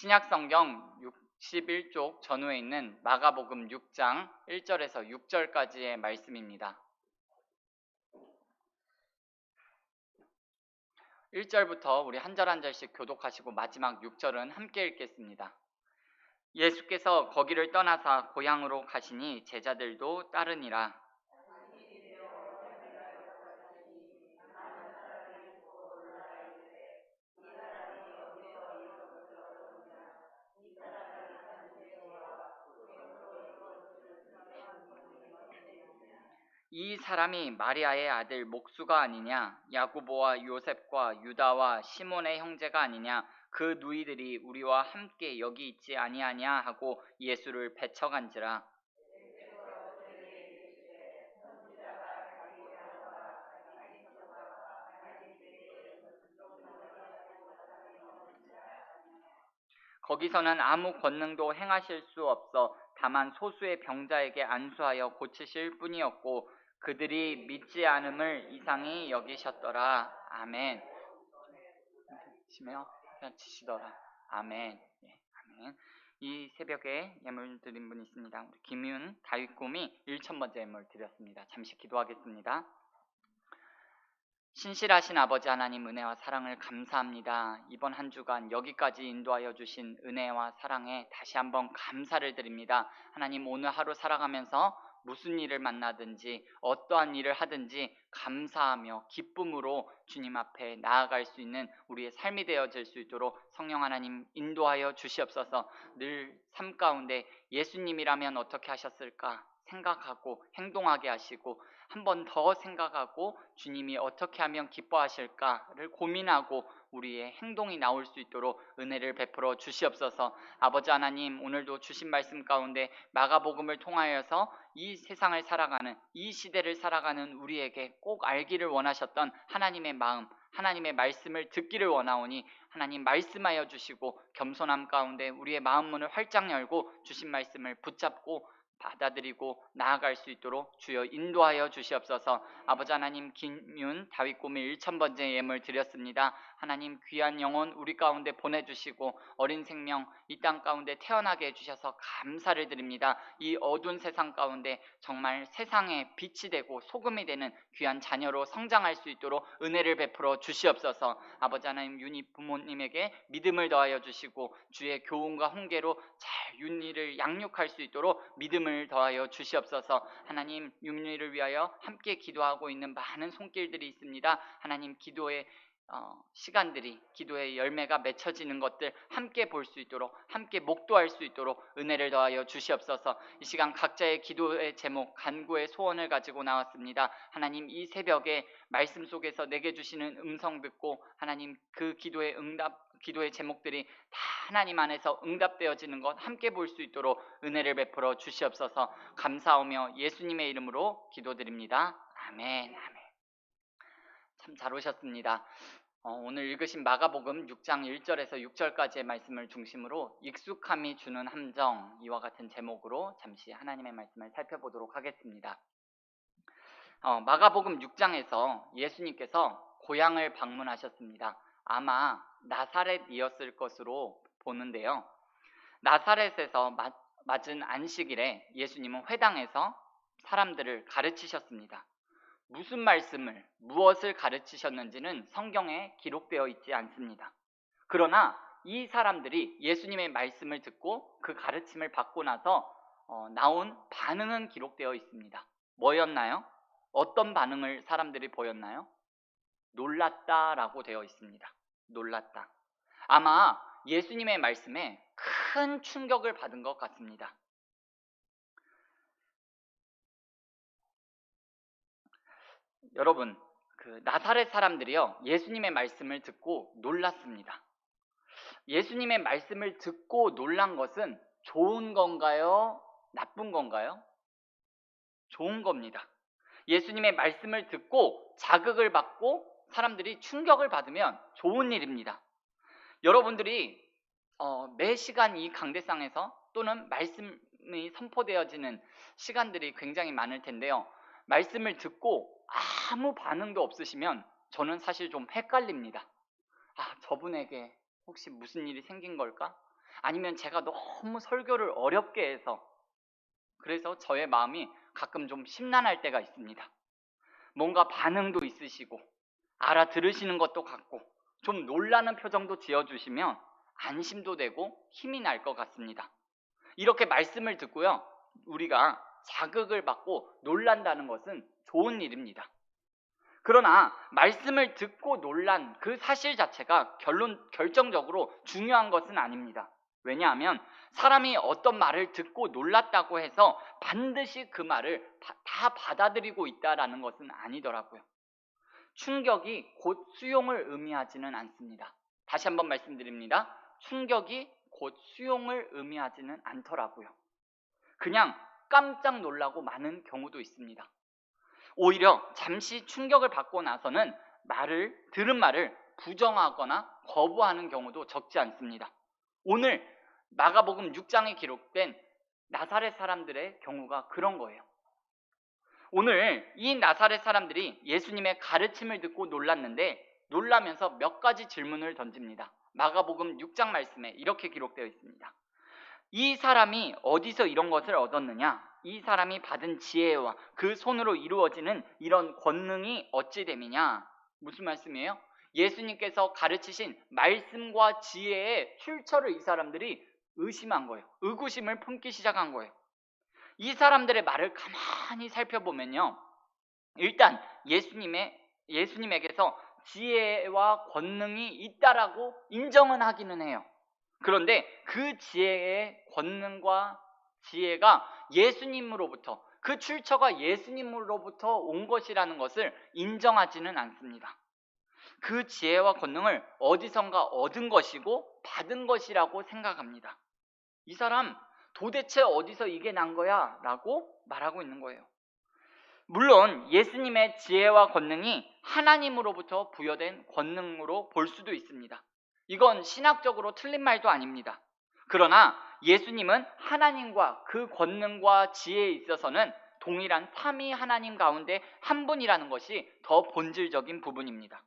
신약성경 61쪽 전후에 있는 마가복음 6장 1절에서 6절까지의 말씀입니다. 1절부터 우리 한 절 한 절씩 교독하시고 마지막 6절은 함께 읽겠습니다. 예수께서 거기를 떠나사 고향으로 가시니 제자들도 따르니라. 이 사람이 마리아의 아들 목수가 아니냐? 야고보와 요셉과 유다와 시몬의 형제가 아니냐? 그 누이들이 우리와 함께 여기 있지 아니하냐 하고 예수를 배척한지라. 거기서는 아무 권능도 행하실 수 없어 다만 소수의 병자에게 안수하여 고치실 뿐이었고 그들이 믿지 않음을 이상히 여기셨더라. 아멘. 치매요? 그냥 치시더라. 아멘. 예, 아멘. 이 새벽에 예물 드린 분이 있습니다. 우리 김윤 다윗곰이 1,000번째 예물 드렸습니다. 잠시 기도하겠습니다. 신실하신 아버지 하나님 은혜와 사랑을 감사합니다. 이번 한 주간 여기까지 인도하여 주신 은혜와 사랑에 다시 한번 감사를 드립니다. 하나님 오늘 하루 살아가면서 무슨 일을 만나든지 어떠한 일을 하든지 감사하며 기쁨으로 주님 앞에 나아갈 수 있는 우리의 삶이 되어질 수 있도록 성령 하나님 인도하여 주시옵소서. 늘 삶 가운데 예수님이라면 어떻게 하셨을까 생각하고 행동하게 하시고 한 번 더 생각하고 주님이 어떻게 하면 기뻐하실까를 고민하고 우리의 행동이 나올 수 있도록 은혜를 베풀어 주시옵소서. 아버지 하나님 오늘도 주신 말씀 가운데 마가복음을 통하여서 이 세상을 살아가는 이 시대를 살아가는 우리에게 꼭 알기를 원하셨던 하나님의 마음 하나님의 말씀을 듣기를 원하오니 하나님 말씀하여 주시고 겸손함 가운데 우리의 마음 문을 활짝 열고 주신 말씀을 붙잡고 받아들이고 나아갈 수 있도록 주여 인도하여 주시옵소서. 아버지 하나님 김윤 다윗곰의 1,000번째 예물 드렸습니다. 하나님 귀한 영혼 우리 가운데 보내주시고 어린 생명 이 땅 가운데 태어나게 해주셔서 감사를 드립니다. 이 어두운 세상 가운데 정말 세상에 빛이 되고 소금이 되는 귀한 자녀로 성장할 수 있도록 은혜를 베풀어 주시옵소서. 아버지 하나님 윤희 부모님에게 믿음을 더하여 주시고 주의 교훈과 훈계로 잘 윤희를 양육할 수 있도록 믿음을 더하여 주시옵소서. 하나님 윤희를 위하여 함께 기도하고 있는 많은 손길들이 있습니다. 하나님 기도의 시간들이 기도의 열매가 맺혀지는 것들 함께 볼 수 있도록 함께 목도할 수 있도록 은혜를 더하여 주시옵소서. 이 시간 각자의 기도의 제목 간구의 소원을 가지고 나왔습니다. 하나님 이 새벽에 말씀 속에서 내게 주시는 음성 듣고 하나님 그 기도의 제목들이 다 하나님 안에서 응답되어지는 것 함께 볼 수 있도록 은혜를 베풀어 주시옵소서. 감사하며 예수님의 이름으로 기도드립니다. 아멘. 아멘. 참 잘 오셨습니다. 오늘 읽으신 마가복음 6장 1절에서 6절까지의 말씀을 중심으로 익숙함이 주는 함정 이와 같은 제목으로 잠시 하나님의 말씀을 살펴보도록 하겠습니다. 마가복음 6장에서 예수님께서 고향을 방문하셨습니다. 아마 나사렛이었을 것으로 보는데요. 나사렛에서 맞은 안식일에 예수님은 회당에서 사람들을 가르치셨습니다. 무슨 말씀을 무엇을 가르치셨는지는 성경에 기록되어 있지 않습니다. 그러나 이 사람들이 예수님의 말씀을 듣고 그 가르침을 받고 나서 나온 반응은 기록되어 있습니다. 뭐였나요? 어떤 반응을 사람들이 보였나요? 놀랐다라고 되어 있습니다. 놀랐다. 아마 예수님의 말씀에 큰 충격을 받은 것 같습니다. 여러분, 나사렛 사람들이요 예수님의 말씀을 듣고 놀랐습니다. 예수님의 말씀을 듣고 놀란 것은 좋은 건가요? 나쁜 건가요? 좋은 겁니다. 예수님의 말씀을 듣고 자극을 받고 사람들이 충격을 받으면 좋은 일입니다. 여러분들이 매 시간 이 강대상에서 또는 말씀이 선포되어지는 시간들이 굉장히 많을 텐데요. 말씀을 듣고 아무 반응도 없으시면 저는 사실 좀 헷갈립니다. 저분에게 혹시 무슨 일이 생긴 걸까? 아니면 제가 너무 설교를 어렵게 해서 그래서 저의 마음이 가끔 좀 심란할 때가 있습니다. 뭔가 반응도 있으시고 알아들으시는 것도 같고 좀 놀라는 표정도 지어주시면 안심도 되고 힘이 날 것 같습니다. 이렇게 말씀을 듣고요, 우리가 자극을 받고 놀란다는 것은 좋은 일입니다. 그러나 말씀을 듣고 놀란 그 사실 자체가 결정적으로 중요한 것은 아닙니다. 왜냐하면 사람이 어떤 말을 듣고 놀랐다고 해서 반드시 그 말을 다 받아들이고 있다라는 것은 아니더라고요. 충격이 곧 수용을 의미하지는 않습니다. 다시 한번 말씀드립니다. 충격이 곧 수용을 의미하지는 않더라고요. 그냥 깜짝 놀라고 마는 경우도 있습니다. 오히려 잠시 충격을 받고 나서는 들은 말을 부정하거나 거부하는 경우도 적지 않습니다. 오늘 마가복음 6장에 기록된 나사렛 사람들의 경우가 그런 거예요. 오늘 이 나사렛 사람들이 예수님의 가르침을 듣고 놀라면서 몇 가지 질문을 던집니다. 마가복음 6장 말씀에 이렇게 기록되어 있습니다. 이 사람이 어디서 이런 것을 얻었느냐? 이 사람이 받은 지혜와 그 손으로 이루어지는 이런 권능이 어찌 됨이냐? 무슨 말씀이에요? 예수님께서 가르치신 말씀과 지혜의 출처를 이 사람들이 의심한 거예요. 의구심을 품기 시작한 거예요. 이 사람들의 말을 가만히 살펴보면요, 일단 예수님에게서 지혜와 권능이 있다라고 인정은 하기는 해요. 그런데 그 지혜의 권능과 지혜가 예수님으로부터, 그 출처가 예수님으로부터 온 것이라는 것을 인정하지는 않습니다. 그 지혜와 권능을 어디선가 얻은 것이고 받은 것이라고 생각합니다. 이 사람 도대체 어디서 이게 난 거야? 라고 말하고 있는 거예요. 물론 예수님의 지혜와 권능이 하나님으로부터 부여된 권능으로 볼 수도 있습니다. 이건 신학적으로 틀린 말도 아닙니다. 그러나 예수님은 하나님과 그 권능과 지혜에 있어서는 동일한 삼위 하나님 가운데 한 분이라는 것이 더 본질적인 부분입니다.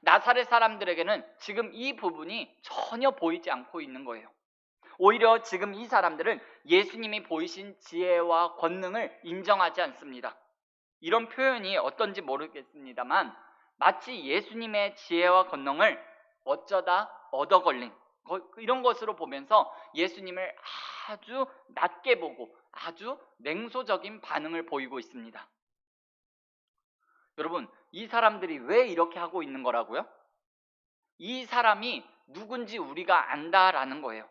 나사렛 사람들에게는 지금 이 부분이 전혀 보이지 않고 있는 거예요. 오히려 지금 이 사람들은 예수님이 보이신 지혜와 권능을 인정하지 않습니다. 이런 표현이 어떤지 모르겠습니다만 마치 예수님의 지혜와 권능을 어쩌다 얻어 걸린 이런 것으로 보면서 예수님을 아주 낮게 보고 아주 냉소적인 반응을 보이고 있습니다. 여러분, 이 사람들이 왜 이렇게 하고 있는 거라고요? 이 사람이 누군지 우리가 안다라는 거예요.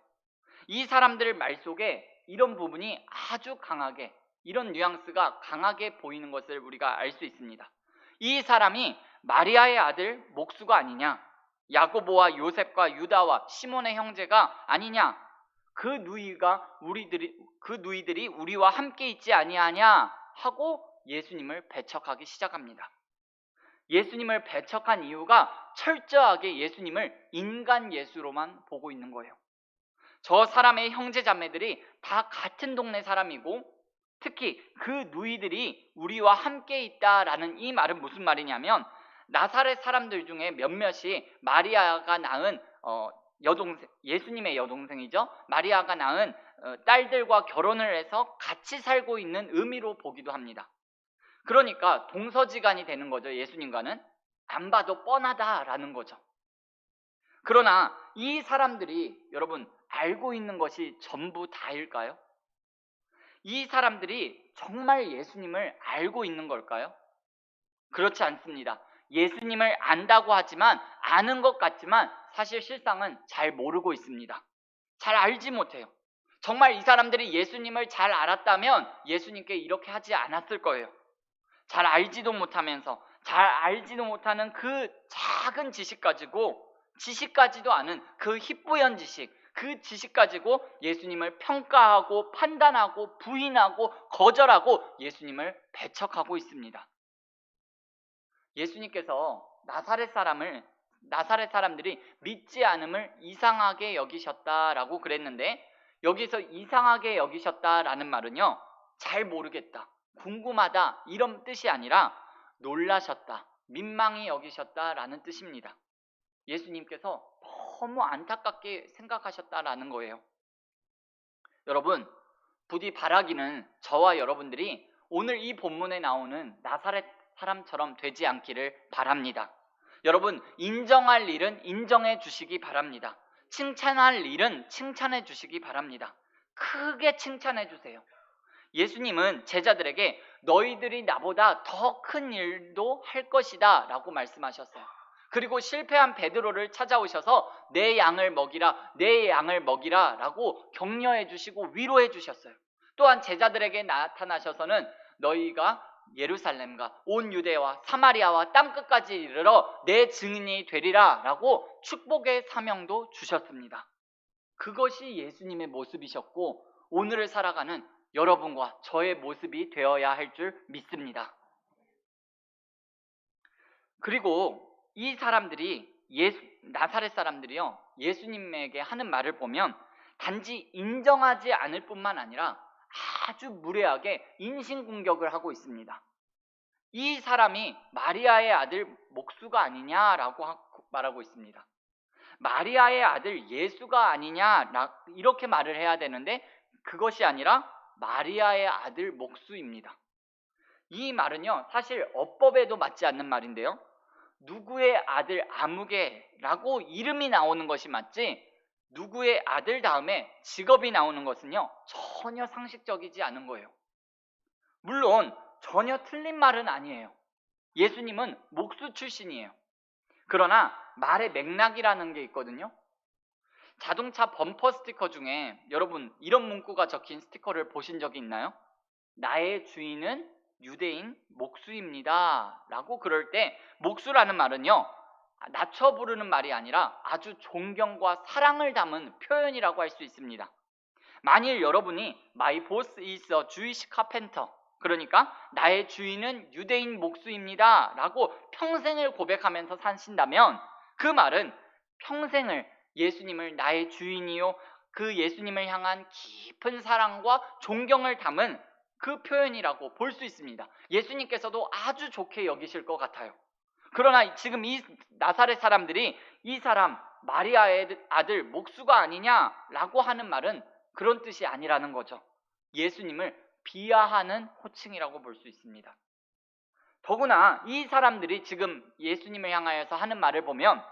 이 사람들 말 속에 이런 부분이 아주 강하게, 이런 뉘앙스가 강하게 보이는 것을 우리가 알 수 있습니다. 이 사람이 마리아의 아들 목수가 아니냐, 야고보와 요셉과 유다와 시몬의 형제가 아니냐, 그 누이들이 우리와 함께 있지 아니하냐 하고 예수님을 배척하기 시작합니다. 예수님을 배척한 이유가 철저하게 예수님을 인간 예수로만 보고 있는 거예요. 저 사람의 형제 자매들이 다 같은 동네 사람이고 특히 그 누이들이 우리와 함께 있다라는 이 말은 무슨 말이냐면 나사렛 사람들 중에 몇몇이 마리아가 낳은 예수님의 여동생이죠. 마리아가 낳은 딸들과 결혼을 해서 같이 살고 있는 의미로 보기도 합니다. 그러니까 동서지간이 되는 거죠. 예수님과는 안 봐도 뻔하다라는 거죠. 그러나 이 사람들이 여러분 알고 있는 것이 전부 다일까요? 이 사람들이 정말 예수님을 알고 있는 걸까요? 그렇지 않습니다. 예수님을 안다고 하지만 아는 것 같지만 사실 실상은 잘 모르고 있습니다. 잘 알지 못해요. 정말 이 사람들이 예수님을 잘 알았다면 예수님께 이렇게 하지 않았을 거예요. 잘 알지도 못하면서 잘 알지도 못하는 그 작은 지식 가지도 않은 그 희뿌연 지식, 그 지식 가지고 예수님을 평가하고 판단하고 부인하고 거절하고 예수님을 배척하고 있습니다. 예수님께서 나사렛 사람들이 믿지 않음을 이상하게 여기셨다라고 그랬는데 여기서 이상하게 여기셨다라는 말은요, 잘 모르겠다, 궁금하다 이런 뜻이 아니라 놀라셨다, 민망히 여기셨다라는 뜻입니다. 예수님께서 너무 안타깝게 생각하셨다라는 거예요. 여러분, 부디 바라기는 저와 여러분들이 오늘 이 본문에 나오는 나사렛 사람처럼 되지 않기를 바랍니다. 여러분, 인정할 일은 인정해 주시기 바랍니다. 칭찬할 일은 칭찬해 주시기 바랍니다. 크게 칭찬해 주세요. 예수님은 제자들에게 너희들이 나보다 더 큰 일도 할 것이다 라고 말씀하셨어요. 그리고 실패한 베드로를 찾아오셔서 내 양을 먹이라, 내 양을 먹이라 라고 격려해 주시고 위로해 주셨어요. 또한 제자들에게 나타나셔서는 너희가 예루살렘과 온 유대와 사마리아와 땅끝까지 이르러 내 증인이 되리라 라고 축복의 사명도 주셨습니다. 그것이 예수님의 모습이셨고 오늘을 살아가는 여러분과 저의 모습이 되어야 할 줄 믿습니다. 그리고 이 사람들이 나사렛 사람들이요, 예수님에게 하는 말을 보면 단지 인정하지 않을 뿐만 아니라 아주 무례하게 인신공격을 하고 있습니다. 이 사람이 마리아의 아들 목수가 아니냐라고 말하고 있습니다. 마리아의 아들 예수가 아니냐 이렇게 말을 해야 되는데 그것이 아니라 마리아의 아들 목수입니다. 이 말은요, 사실 어법에도 맞지 않는 말인데요, 누구의 아들 아무개라고 이름이 나오는 것이 맞지 누구의 아들 다음에 직업이 나오는 것은요 전혀 상식적이지 않은 거예요. 물론 전혀 틀린 말은 아니에요. 예수님은 목수 출신이에요. 그러나 말의 맥락이라는 게 있거든요. 자동차 범퍼 스티커 중에 여러분 이런 문구가 적힌 스티커를 보신 적이 있나요? 나의 주인은 유대인 목수입니다 라고 그럴 때 목수라는 말은요 낮춰 부르는 말이 아니라 아주 존경과 사랑을 담은 표현이라고 할 수 있습니다. 만일 여러분이 My boss is a Jewish carpenter, 그러니까 나의 주인은 유대인 목수입니다 라고 평생을 고백하면서 사신다면 그 말은 평생을 예수님을 나의 주인이요 그 예수님을 향한 깊은 사랑과 존경을 담은 그 표현이라고 볼 수 있습니다. 예수님께서도 아주 좋게 여기실 것 같아요. 그러나 지금 이 나사렛 사람들이 이 사람 마리아의 아들 목수가 아니냐라고 하는 말은 그런 뜻이 아니라는 거죠. 예수님을 비하하는 호칭이라고 볼 수 있습니다. 더구나 이 사람들이 지금 예수님을 향하여서 하는 말을 보면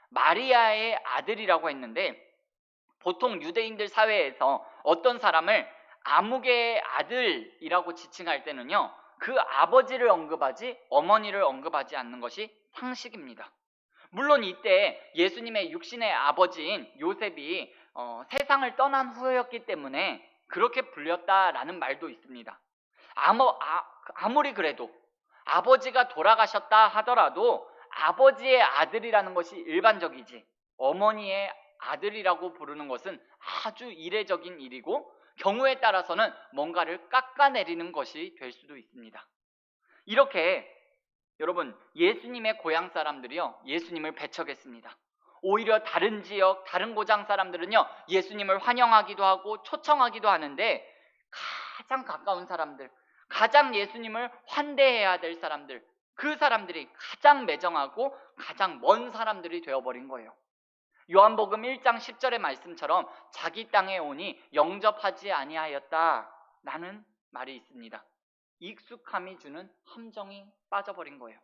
마리아의 아들이라고 했는데 보통 유대인들 사회에서 어떤 사람을 아무개의 아들이라고 지칭할 때는요 그 아버지를 언급하지 어머니를 언급하지 않는 것이 상식입니다. 물론 이때 예수님의 육신의 아버지인 요셉이 세상을 떠난 후였기 때문에 그렇게 불렸다라는 말도 있습니다. 아무리 그래도 아버지가 돌아가셨다 하더라도 아버지의 아들이라는 것이 일반적이지 어머니의 아들이라고 부르는 것은 아주 이례적인 일이고 경우에 따라서는 뭔가를 깎아내리는 것이 될 수도 있습니다. 이렇게 여러분 예수님의 고향 사람들이요 예수님을 배척했습니다. 오히려 다른 지역 다른 고장 사람들은요 예수님을 환영하기도 하고 초청하기도 하는데 가장 가까운 사람들, 가장 예수님을 환대해야 될 사람들, 그 사람들이 가장 매정하고 가장 먼 사람들이 되어버린 거예요. 요한복음 1장 10절의 말씀처럼 자기 땅에 오니 영접하지 아니하였다라는 말이 있습니다. 익숙함이 주는 함정이 빠져버린 거예요.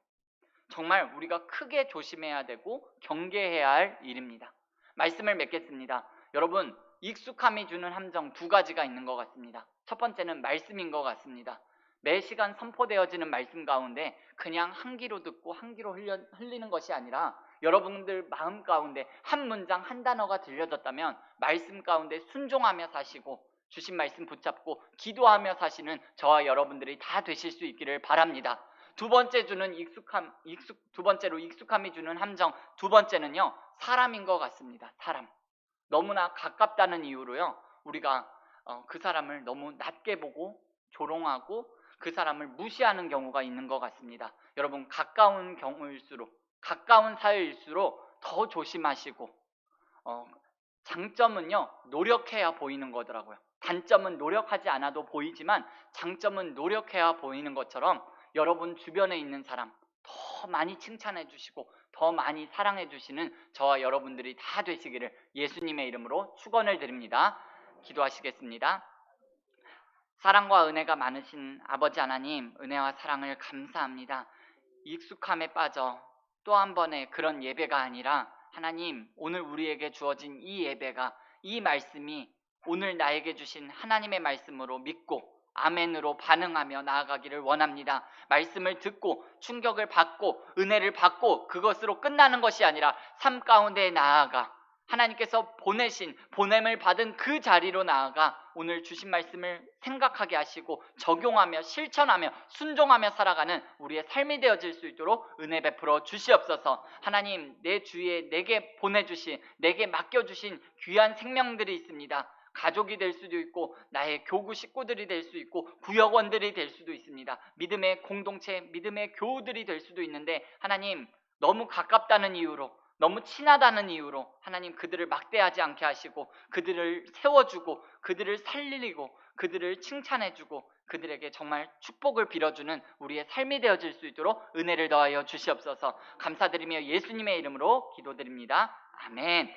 정말 우리가 크게 조심해야 되고 경계해야 할 일입니다. 말씀을 맺겠습니다. 여러분, 익숙함이 주는 함정 두 가지가 있는 것 같습니다. 첫 번째는 말씀인 것 같습니다. 매 시간 선포되어지는 말씀 가운데 그냥 한 귀로 듣고 한 귀로 흘리는 것이 아니라 여러분들 마음 가운데 한 문장 한 단어가 들려졌다면 말씀 가운데 순종하며 사시고 주신 말씀 붙잡고 기도하며 사시는 저와 여러분들이 다 되실 수 있기를 바랍니다. 두 번째로 익숙함이 주는 함정, 두 번째는요 사람인 것 같습니다. 사람. 너무나 가깝다는 이유로요 우리가 그 사람을 너무 낮게 보고 조롱하고 그 사람을 무시하는 경우가 있는 것 같습니다. 여러분 가까운 경우일수록 가까운 사이일수록 더 조심하시고 장점은요 노력해야 보이는 거더라고요. 단점은 노력하지 않아도 보이지만 장점은 노력해야 보이는 것처럼 여러분 주변에 있는 사람 더 많이 칭찬해 주시고 더 많이 사랑해 주시는 저와 여러분들이 다 되시기를 예수님의 이름으로 축원을 드립니다. 기도하시겠습니다. 사랑과 은혜가 많으신 아버지 하나님, 은혜와 사랑을 감사합니다. 익숙함에 빠져 또 한 번의 그런 예배가 아니라 하나님, 오늘 우리에게 주어진 이 예배가, 이 말씀이 오늘 나에게 주신 하나님의 말씀으로 믿고 아멘으로 반응하며 나아가기를 원합니다. 말씀을 듣고 충격을 받고 은혜를 받고 그것으로 끝나는 것이 아니라 삶 가운데 나아가 하나님께서 보냄을 받은 그 자리로 나아가 오늘 주신 말씀을 생각하게 하시고 적용하며 실천하며 순종하며 살아가는 우리의 삶이 되어질 수 있도록 은혜 베풀어 주시옵소서. 하나님, 내 주위에 내게 보내주신, 내게 맡겨주신 귀한 생명들이 있습니다. 가족이 될 수도 있고 나의 교구 식구들이 될 수 있고 구역원들이 될 수도 있습니다. 믿음의 공동체, 믿음의 교우들이 될 수도 있는데 하나님, 너무 가깝다는 이유로, 너무 친하다는 이유로 하나님 그들을 막대하지 않게 하시고 그들을 세워주고 그들을 살리고 그들을 칭찬해주고 그들에게 정말 축복을 빌어주는 우리의 삶이 되어질 수 있도록 은혜를 더하여 주시옵소서. 감사드리며 예수님의 이름으로 기도드립니다. 아멘.